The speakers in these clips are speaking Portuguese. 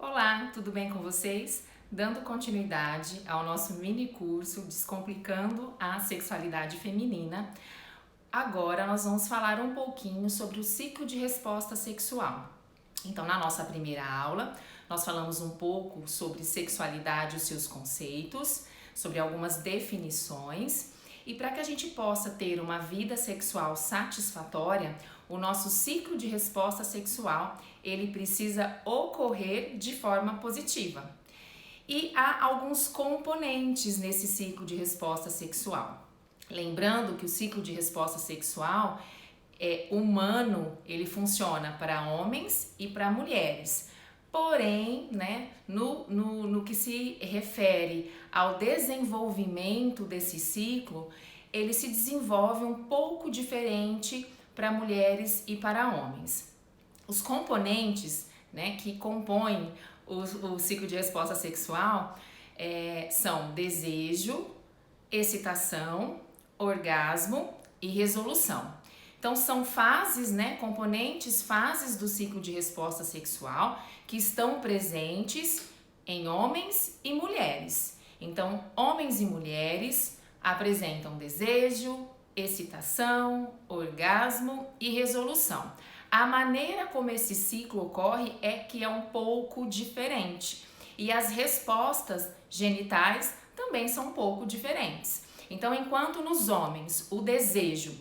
Olá, tudo bem com vocês? Dando continuidade ao nosso mini curso Descomplicando a Sexualidade Feminina, agora nós vamos falar um pouquinho sobre o ciclo de resposta sexual. Então, na nossa primeira aula, nós falamos um pouco sobre sexualidade e os seus conceitos, sobre algumas definições, e para que a gente possa ter uma vida sexual satisfatória, o nosso ciclo de resposta sexual, ele precisa ocorrer de forma positiva. E há alguns componentes nesse ciclo de resposta sexual. Lembrando que o ciclo de resposta sexual é humano, ele funciona para homens e para mulheres. Porém, no que se refere ao desenvolvimento desse ciclo, ele se desenvolve um pouco diferente para mulheres e para homens. Os componentes, que compõem o ciclo de resposta sexual são desejo, excitação, orgasmo e resolução. Então são fases, componentes, fases do ciclo de resposta sexual que estão presentes em homens e mulheres. Então, homens e mulheres apresentam desejo, excitação, orgasmo e resolução. A maneira como esse ciclo ocorre é que é um pouco diferente. E as respostas genitais também são um pouco diferentes. Então, enquanto nos homens o desejo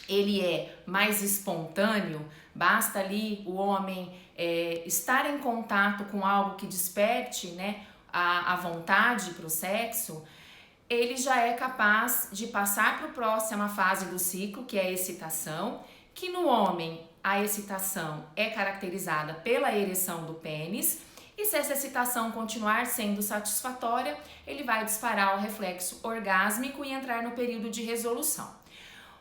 ele é mais espontâneo, basta ali o homem estar em contato com algo que desperte a vontade para o sexo, ele já é capaz de passar para a próxima fase do ciclo, que é a excitação, que no homem a excitação é caracterizada pela ereção do pênis, e se essa excitação continuar sendo satisfatória, ele vai disparar o reflexo orgásmico e entrar no período de resolução.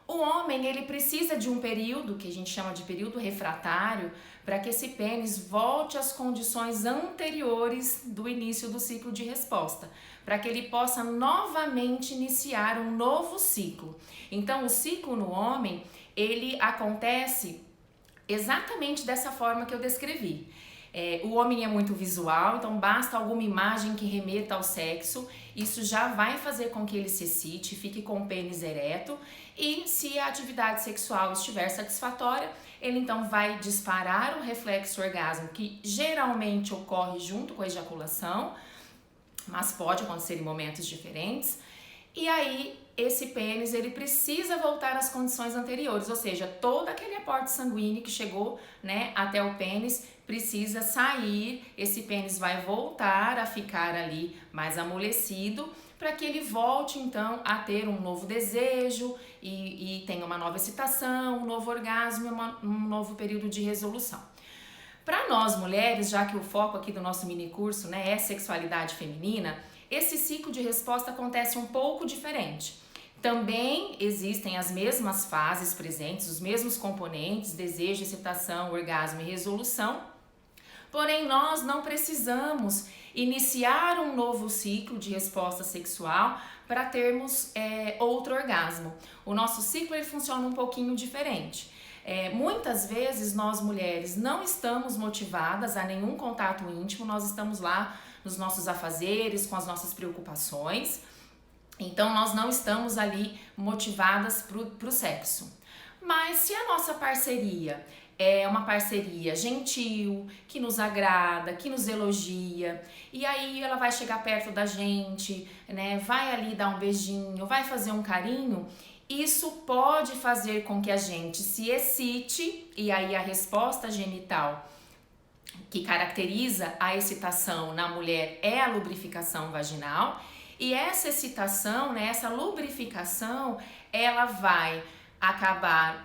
O homem, ele precisa de um período, que a gente chama de período refratário, para que esse pênis volte às condições anteriores do início do ciclo de resposta, para que ele possa novamente iniciar um novo ciclo. Então, o ciclo no homem, ele acontece exatamente dessa forma que eu descrevi. O homem é muito visual, então basta alguma imagem que remeta ao sexo, isso já vai fazer com que ele se excite, fique com o pênis ereto, e se a atividade sexual estiver satisfatória, ele então vai disparar o reflexo orgasmo, que geralmente ocorre junto com a ejaculação, mas pode acontecer em momentos diferentes, e aí esse pênis ele precisa voltar às condições anteriores, ou seja, todo aquele aporte sanguíneo que chegou até o pênis precisa sair, esse pênis vai voltar a ficar ali mais amolecido para que ele volte então a ter um novo desejo e tenha uma nova excitação, um novo orgasmo e um novo período de resolução. Para nós mulheres, já que o foco aqui do nosso mini curso é sexualidade feminina, esse ciclo de resposta acontece um pouco diferente. Também existem as mesmas fases presentes, os mesmos componentes, desejo, excitação, orgasmo e resolução, porém nós não precisamos iniciar um novo ciclo de resposta sexual para termos outro orgasmo. O nosso ciclo ele funciona um pouquinho diferente. Muitas vezes nós mulheres não estamos motivadas a nenhum contato íntimo, nós estamos lá nos nossos afazeres, com as nossas preocupações, então nós não estamos ali motivadas para o sexo. Mas se a nossa parceria é uma parceria gentil, que nos agrada, que nos elogia, e aí ela vai chegar perto da gente, vai ali dar um beijinho, vai fazer um carinho, isso pode fazer com que a gente se excite, e aí a resposta genital que caracteriza a excitação na mulher é a lubrificação vaginal, e essa excitação, essa lubrificação, ela vai acabar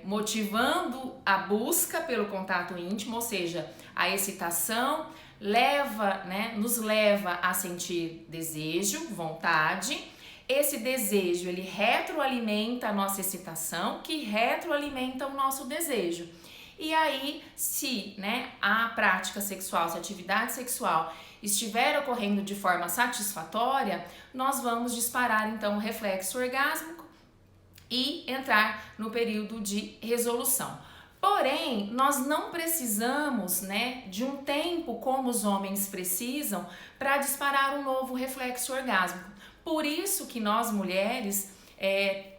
motivando a busca pelo contato íntimo, ou seja, a excitação nos leva a sentir desejo, vontade. Esse desejo, ele retroalimenta a nossa excitação, que retroalimenta o nosso desejo. E aí, se a prática sexual, se a atividade sexual estiver ocorrendo de forma satisfatória, nós vamos disparar então o reflexo orgásmico e entrar no período de resolução. Porém, nós não precisamos, né, de um tempo como os homens precisam para disparar um novo reflexo orgásmico. Por isso que nós mulheres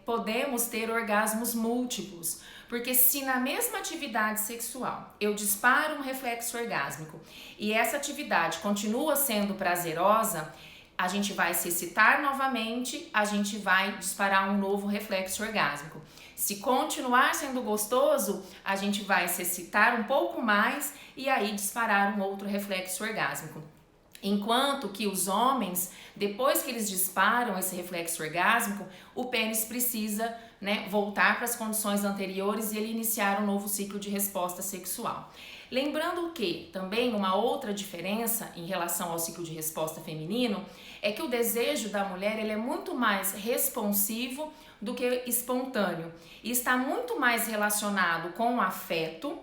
podemos ter orgasmos múltiplos. Porque se na mesma atividade sexual eu disparo um reflexo orgásmico e essa atividade continua sendo prazerosa, a gente vai se excitar novamente, a gente vai disparar um novo reflexo orgásmico. Se continuar sendo gostoso, a gente vai se excitar um pouco mais e aí disparar um outro reflexo orgásmico. Enquanto que os homens, depois que eles disparam esse reflexo orgásmico, o pênis precisa, né, voltar para as condições anteriores e ele iniciar um novo ciclo de resposta sexual. Lembrando que também uma outra diferença em relação ao ciclo de resposta feminino é que o desejo da mulher ele é muito mais responsivo do que espontâneo e está muito mais relacionado com o afeto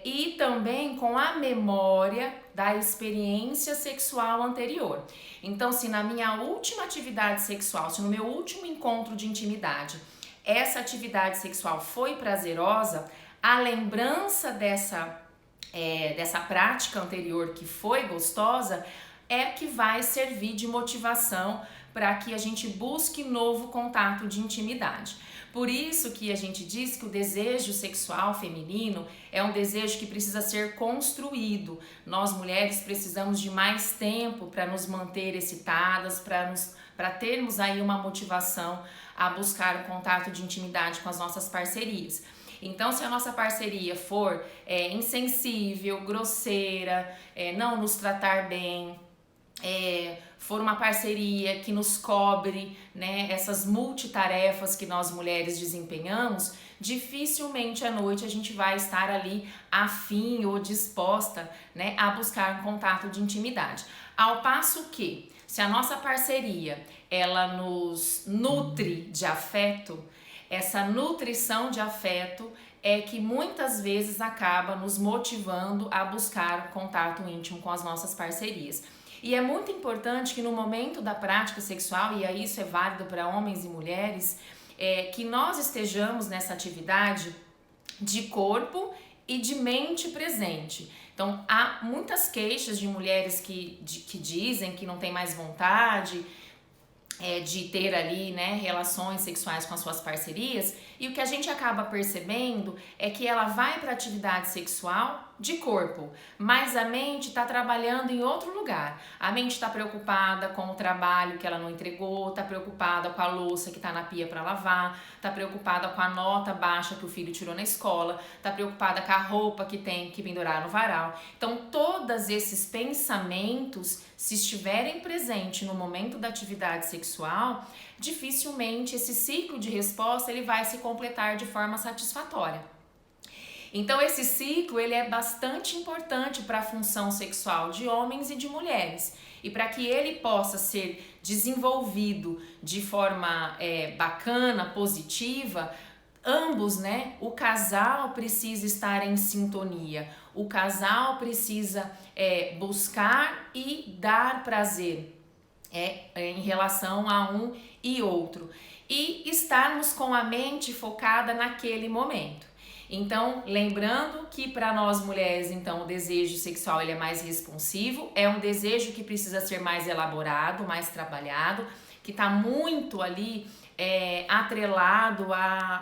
e também com a memória da experiência sexual anterior. Então, se na minha última atividade sexual, se no meu último encontro de intimidade, essa atividade sexual foi prazerosa, a lembrança dessa prática anterior que foi gostosa é que vai servir de motivação para que a gente busque novo contato de intimidade. Por isso que a gente diz que o desejo sexual feminino é um desejo que precisa ser construído. Nós mulheres precisamos de mais tempo para nos manter excitadas, para termos aí uma motivação a buscar um contato de intimidade com as nossas parcerias. Então, se a nossa parceria for insensível, grosseira, não nos tratar bem, for uma parceria que nos cobre, né, essas multitarefas que nós mulheres desempenhamos, dificilmente à noite a gente vai estar ali afim ou disposta, né, a buscar um contato de intimidade. Ao passo que, se a nossa parceria ela nos nutre de afeto, essa nutrição de afeto é que muitas vezes acaba nos motivando a buscar contato íntimo com as nossas parcerias. E é muito importante que no momento da prática sexual, e aí isso é válido para homens e mulheres, que nós estejamos nessa atividade de corpo e de mente presente. Então, há muitas queixas de mulheres que dizem que não tem mais vontade de ter ali, né, relações sexuais com as suas parcerias, e o que a gente acaba percebendo é que ela vai para a atividade sexual de corpo, mas a mente está trabalhando em outro lugar. A mente está preocupada com o trabalho que ela não entregou, está preocupada com a louça que está na pia para lavar, está preocupada com a nota baixa que o filho tirou na escola, está preocupada com a roupa que tem que pendurar no varal. Então, todos esses pensamentos, se estiverem presentes no momento da atividade sexual, dificilmente esse ciclo de resposta ele vai se completar de forma satisfatória. Então esse ciclo ele é bastante importante para a função sexual de homens e de mulheres. E para que ele possa ser desenvolvido de forma bacana, positiva, ambos, né, o casal precisa estar em sintonia. O casal precisa buscar e dar prazer em relação a um e outro. E estarmos com a mente focada naquele momento. Então, lembrando que para nós mulheres, então, o desejo sexual ele é mais responsivo, é um desejo que precisa ser mais elaborado, mais trabalhado, que está muito ali atrelado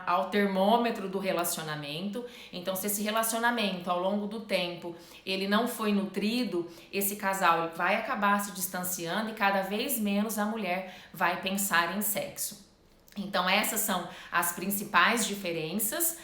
ao termômetro do relacionamento. Então, se esse relacionamento ao longo do tempo ele não foi nutrido, esse casal vai acabar se distanciando e cada vez menos a mulher vai pensar em sexo. Então essas são as principais diferenças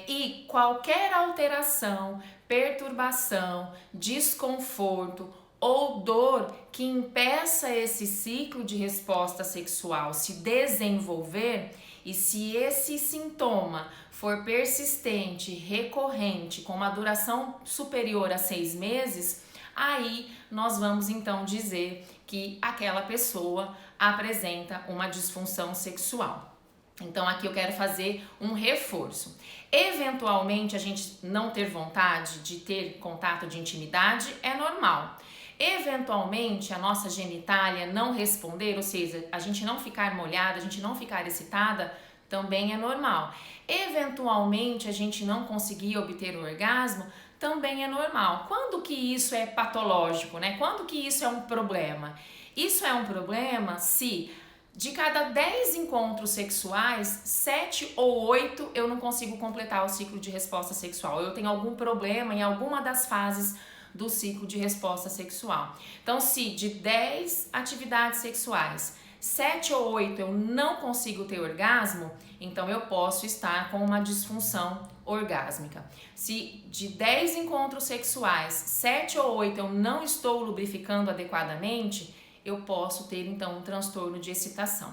e qualquer alteração, perturbação, desconforto ou dor que impeça esse ciclo de resposta sexual se desenvolver, e se esse sintoma for persistente, recorrente, com uma duração superior a 6 meses, aí nós vamos então dizer que aquela pessoa apresenta uma disfunção sexual. Então aqui eu quero fazer um reforço. Eventualmente a gente não ter vontade de ter contato de intimidade é normal. Eventualmente a nossa genitália não responder, ou seja, a gente não ficar molhada, a gente não ficar excitada, também é normal. Eventualmente a gente não conseguir obter o orgasmo, também é normal. Quando que isso é patológico, né? Quando que isso é um problema? Isso é um problema se de cada 10 encontros sexuais, 7 ou 8 eu não consigo completar o ciclo de resposta sexual. Eu tenho algum problema em alguma das fases do ciclo de resposta sexual. Então, se de 10 atividades sexuais, 7 ou 8 eu não consigo ter orgasmo, então eu posso estar com uma disfunção orgásmica. Se de 10 encontros sexuais, 7 ou 8 eu não estou lubrificando adequadamente, eu posso ter então um transtorno de excitação.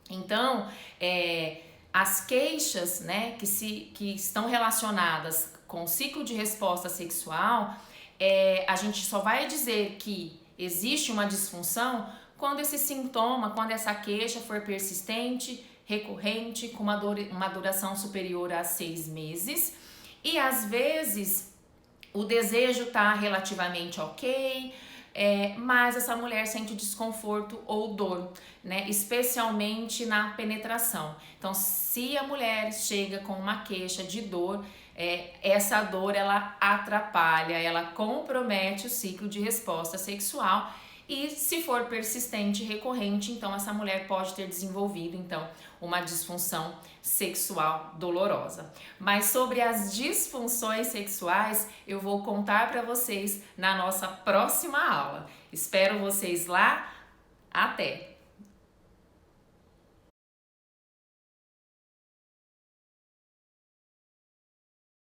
Então, as queixas, né, que estão relacionadas com o ciclo de resposta sexual, a gente só vai dizer que existe uma disfunção quando esse sintoma, quando essa queixa for persistente, recorrente, com uma duração superior a 6 meses. E às vezes o desejo está relativamente ok, mas essa mulher sente desconforto ou dor, né? Especialmente na penetração. Então, se a mulher chega com uma queixa de dor, essa dor ela atrapalha, ela compromete o ciclo de resposta sexual. E se for persistente e recorrente, então essa mulher pode ter desenvolvido então uma disfunção sexual dolorosa. Mas sobre as disfunções sexuais eu vou contar para vocês na nossa próxima aula. Espero vocês lá. Até!